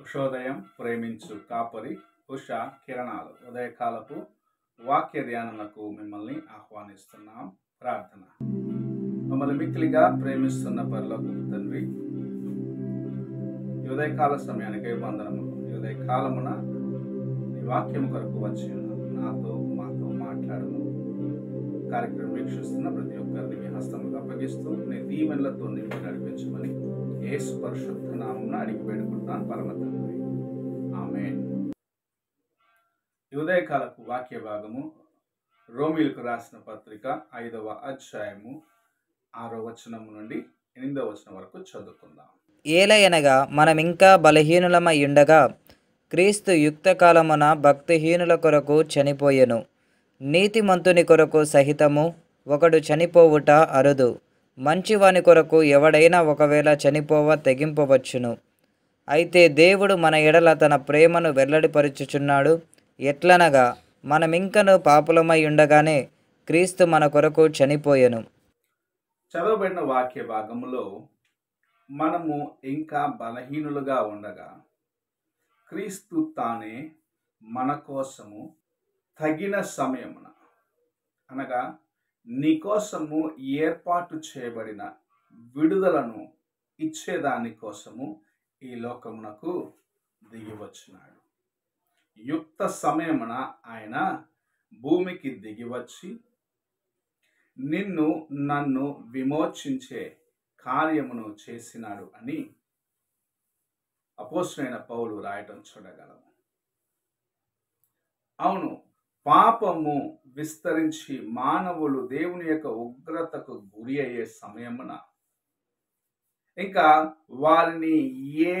ఉషోదయం ప్రేమించు కాపరి ఉష కిరణాలు ఉదయకాలపు వాక్య ధ్యానములకు మిమ్మల్ని ఆహ్వానిస్తున్నాం. ప్రార్థన. మమ్మల్ని మిక్కిలిగా ప్రేమిస్తున్న పరలోకపు తండ్రి, ఈ ఉదయకాల సమయానికి వందనములు. ఈ ఉదయకాలమున నీ వాక్యం కొరకు వచ్చి నాతో మాతో మాట్లాడము. కార్యక్రమం వీక్షిస్తున్న ప్రతి ఒక్కరిని మీ హస్తములకు అప్పగిస్తూ నీ దీవెనలతో నింపి నడిపించమని యేసు పరిశుద్ధ నామమున అడిగి వేడుకుంటున్నాను పరమ తండ్రి. ఆమేన్. ఈ ఉదయకాలపు వాక్య భాగము రోమీయులకు రాసిన పత్రిక 5వ అధ్యాయము 6వ వచనం నుండి 8వ వచనం వరకు చదువుకుందాం. ఏలయనగా మనమింకా బలహీనులమై ఉండగా క్రీస్తు యుక్తకాలమున భక్తిహీనుల కొరకు చనిపోయెను. నీతిమంతుని కొరకు సహితము ఒకడు చనిపోవుట అరుదు. మంచివాని కొరకు ఎవడైనా ఒకవేళ చనిపోవ తెగింపవచ్చును. అయితే దేవుడు మన ఎడల తన ప్రేమను వెల్లడిపరుచుచున్నాడు. ఎట్లనగా మనమింకను పాపులమై ఉండగానే క్రీస్తు మన కొరకు చనిపోయెను. చదవబడిన వాక్య భాగములో మనము ఇంకా బలహీనులుగా ఉండగా క్రీస్తు తానే మన కోసము తగిన సమయమున, అనగా నీ కోసము ఏర్పాటు చేయబడిన విడుదలను ఇచ్చేదాని కోసము ఈ లోకమునకు దిగి వచ్చినాడు. యుక్త సమయమున ఆయన భూమికి దిగి వచ్చి నిన్ను నన్ను విమోచించే కార్యమును చేసినాడు అని అపోస్తలుడైన పౌలు రాయటం చూడగలము. అవును, పాపము విస్తరించి మానవులు దేవుని యొక్క ఉగ్రతకు గురి అయ్యే సమయమున ఇంకా వారిని ఏ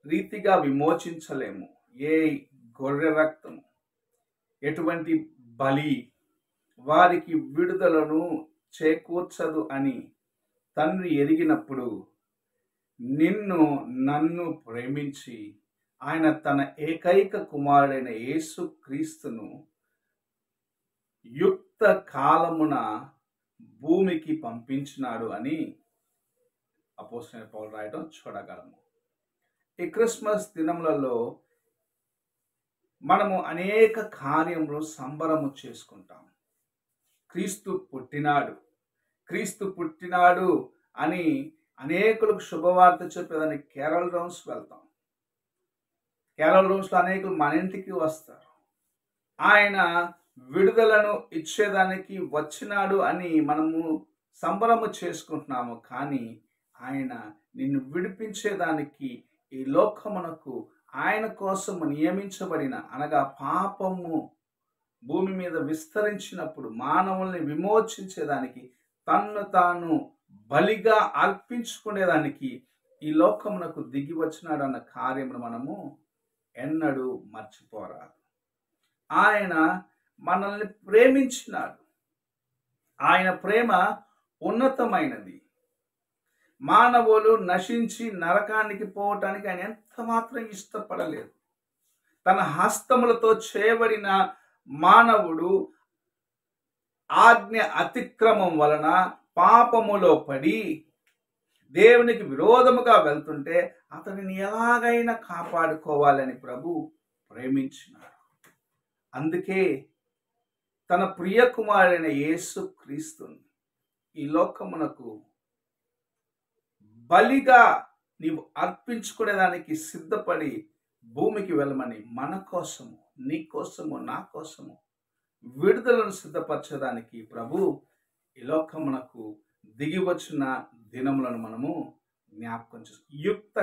రీతిగా విమోచించలేము. ఏ గొర్రె రక్తము, ఎటువంటి బలి వారికి విడుదలను చేకూర్చదు అని తండ్రి ఎరిగినప్పుడు నిన్ను నన్ను ప్రేమించి ఆయన తన ఏకైక కుమారుడైన యేసు క్రీస్తును యుక్త కాలమున భూమికి పంపించినాడు అని అపోస్తలుడైన పౌలు రాయటం చూడగలము. ఈ క్రిస్మస్ దినములలో మనము అనేక కార్యములు సంబరము చేసుకుంటాం. క్రీస్తు పుట్టినాడు, క్రీస్తు పుట్టినాడు అని అనేకులకు శుభవార్త చెప్పేదానికి కేరళ రౌండ్స్ వెళ్తాం. కేరళ రౌండ్స్లో అనేకులు మన ఇంటికి వస్తారు. ఆయన విడుదలను ఇచ్చేదానికి వచ్చినాడు అని మనము సంబరము చేసుకుంటున్నాము. కానీ ఆయన నిన్ను విడిపించేదానికి ఈ లోకమునకు ఆయన కోసము నియమించబడిన, అనగా పాపము భూమి మీద విస్తరించినప్పుడు మానవుల్ని విమోచించేదానికి తన్ను తాను బలిగా అర్పించుకునేదానికి ఈ లోకమునకు దిగి వచ్చినాడు అన్న కార్యమును మనము ఎన్నడూ మర్చిపోరాదు. ఆయన మనల్ని ప్రేమించినాడు. ఆయన ప్రేమ ఉన్నతమైనది. మానవులు నశించి నరకానికి పోవటానికి ఆయన ఎంత మాత్రం ఇష్టపడలేదు. తన హస్తములతో చేయబడిన మానవుడు ఆజ్ఞ అతిక్రమం వలన పాపములో పడి దేవునికి విరోధముగా వెళ్తుంటే అతనిని ఎలాగైనా కాపాడుకోవాలని ప్రభు ప్రేమించినాడు. అందుకే తన ప్రియ కుమారుడైన యేసు క్రీస్తుని ఈ లోకమునకు బలిగా నీవు అర్పించుకునేదానికి సిద్ధపడి భూమికి వెళ్ళమని మన కోసము, నీ కోసము, నా కోసము విడుదలను సిద్ధపరచడానికి ప్రభు ఈ లోకమునకు దిగి వచ్చిన దినములను మనము జ్ఞాపకం చేస్తాం. యుక్త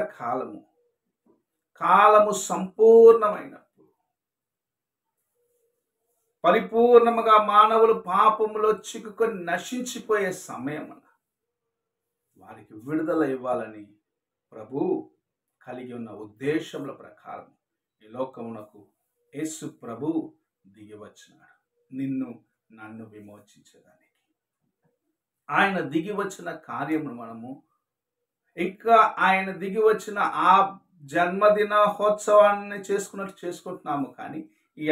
కాలము సంపూర్ణమైనప్పుడు, పరిపూర్ణముగా మానవులు పాపములో చిక్కుకొని నశించిపోయే సమయమున వారికి విడుదల ఇవ్వాలని ప్రభు కలిగి ఉన్న ఉద్దేశముల ప్రకారం ఈ లోకమునకు యేసు ప్రభు దిగి వచ్చినాడు, నిన్ను నన్ను విమోచించడానికి. ఆయన దిగి వచ్చిన కార్యమును మనము ఇంకా ఆయన దిగి వచ్చిన ఆ జన్మదినోత్సవాన్ని చేసుకున్నట్టు చేసుకుంటున్నాము. కానీ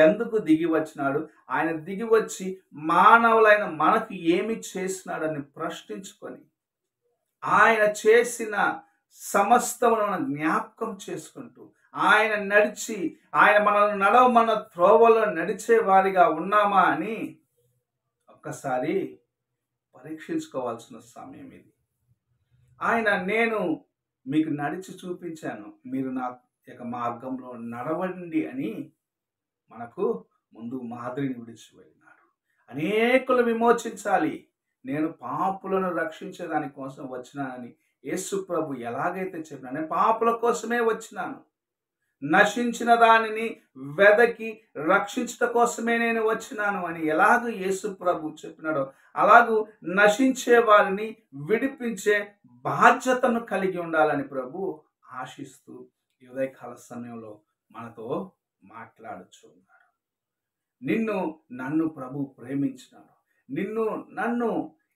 ఎందుకు దిగి వచ్చినాడు, ఆయన దిగి వచ్చి మానవులైన మనకు ఏమి చేసినాడని ప్రశ్నించుకొని ఆయన చేసిన సమస్తమును మనం జ్ఞాపకం చేసుకుంటూ ఆయన నడిచి ఆయన మనల్ని నడవమన్న త్రోవలో నడిచే వారిగా ఉన్నామా అని ఒక్కసారి పరీక్షించుకోవాల్సిన సమయం ఇది. నేను మీకు నడిచి చూపించాను, మీరు నా యొక్క మార్గంలో నడవండి అని మనకు ముందు మాదిరిని విడిచి వెళ్ళినాడు. అనేకులు విమోచించాలి, నేను పాపులను రక్షించేదాని కోసం వచ్చినానని యేసు ప్రభు ఎలాగైతే చెప్పినా, నేను పాపుల కోసమే వచ్చినాను, నశించిన దానిని వెదకి రక్షించట కోసమే నేను వచ్చినాను అని ఎలాగ యేసు ప్రభు చెప్పినాడో అలాగూ నశించే వారిని విడిపించే బాధ్యతను కలిగి ఉండాలని ప్రభు ఆశిస్తూ ఈ ఉదయకాల సమయంలో మనతో మాట్లాడుచున్నాడు. నన్ను ప్రభు ప్రేమించినాడు. నన్ను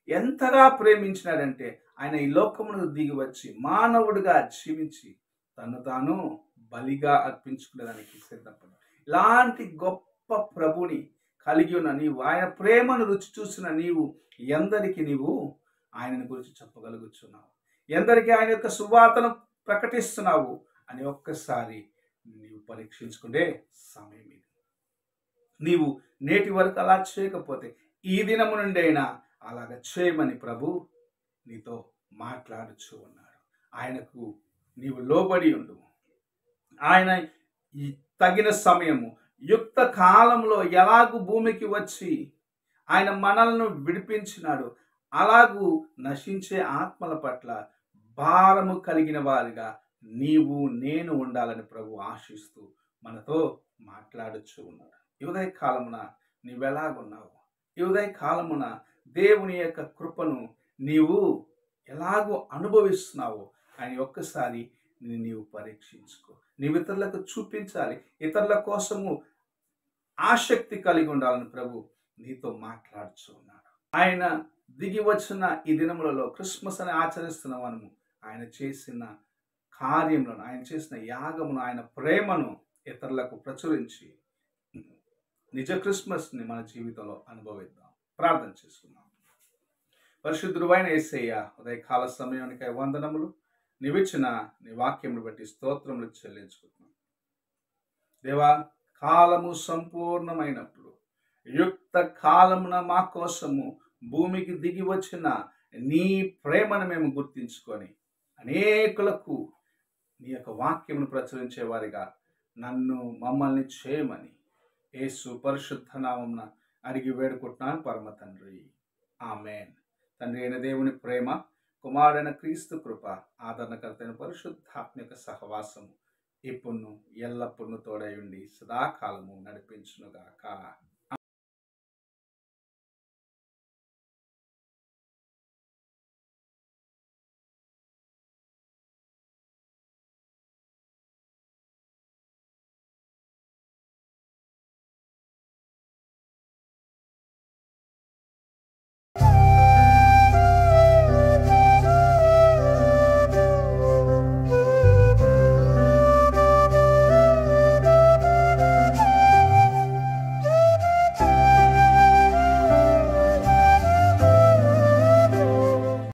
ఎంతగా ప్రేమించినాడంటే ఆయన ఈ లోకమును దిగి వచ్చి మానవుడిగా జీవించి తను తాను బలిగా అర్పించుకునేదానికి సిద్ధపడ్డాడు. ఇలాంటి గొప్ప ప్రభుని కలిగి ఉన్న నీవు, ఆయన ప్రేమను రుచి చూసిన నీవు ఎందరికి నీవు ఆయనను గురించి చెప్పగలుగుతున్నావు, ఎందరికి ఆయన యొక్క సువార్తను ప్రకటిస్తున్నావు అని ఒక్కసారి నీవు పరీక్షించుకునే సమయం ఇది. నీవు నేటి వరకు అలా చేయకపోతే ఈ దినము నుండి అయినా అలాగ చేయమని ప్రభు నీతో మాట్లాడుచూ ఉన్నాడు. ఆయనకు నీవు లోబడి ఉండు. ఆయన ఈ తగిన సమయము యుక్త కాలంలో ఎలాగూ భూమికి వచ్చి ఆయన మనల్ని విడిపించినాడు, అలాగూ నశించే ఆత్మల పట్ల భారము కలిగిన వారిగా నీవు నేను ఉండాలని ప్రభు ఆశిస్తూ మనతో మాట్లాడుచూ ఉన్నాడు. ఈ ఉదయ కాలమున నీవెలాగున్నావు? ఈ ఉదయ కాలమున దేవుని యొక్క కృపను నీవు ఎలాగో అనుభవిస్తున్నావో అని ఒక్కసారి నీవు పరీక్షించుకో. నీవు ఇతరులకు చూపించాలి, ఇతరుల కోసము ఆసక్తి కలిగి ఉండాలని ప్రభు నీతో మాట్లాడుచూ ఉన్నాడు. ఆయన దిగి వచ్చిన ఈ దినములలో క్రిస్మస్ అని ఆచరిస్తున్న మనము ఆయన చేసిన కార్యములను, ఆయన చేసిన యాగమును, ఆయన ప్రేమను ఇతరులకు ప్రచురించి నిజ క్రిస్మస్ని మన జీవితంలో అనుభవిద్దాం. ప్రార్థన చేసుకుందాం. పరిశుద్ధుడైన యేసయ్య, ఉదయకాల సమయానికి వందనములు. నీవిచ్చిన నీ వాక్యమును బట్టి స్తోత్రములు చెల్లించుకుంటున్నాం. దేవా, కాలము సంపూర్ణమైనప్పుడు యుక్త కాలమున మా కోసము భూమికి దిగి వచ్చిన నీ ప్రేమను మేము గుర్తించుకొని అనేకులకు నీ యొక్క వాక్యమును ప్రచురించే వారిగా మమ్మల్ని చేయమని యేసు పరిశుద్ధ నామమున అడిగి వేడుకుంటున్నాను పరమ తండ్రి. ఆమేన్. తండ్రి అయిన దేవుని ప్రేమ, కుమారుడైన క్రీస్తు కృప, ఆదరణకర్తైన పరిశుద్ధాత్మిక సహవాసము ఇప్పుడు ఎల్లప్పుడూ తోడై ఉండి సదాకాలము నడిపించునుగాక.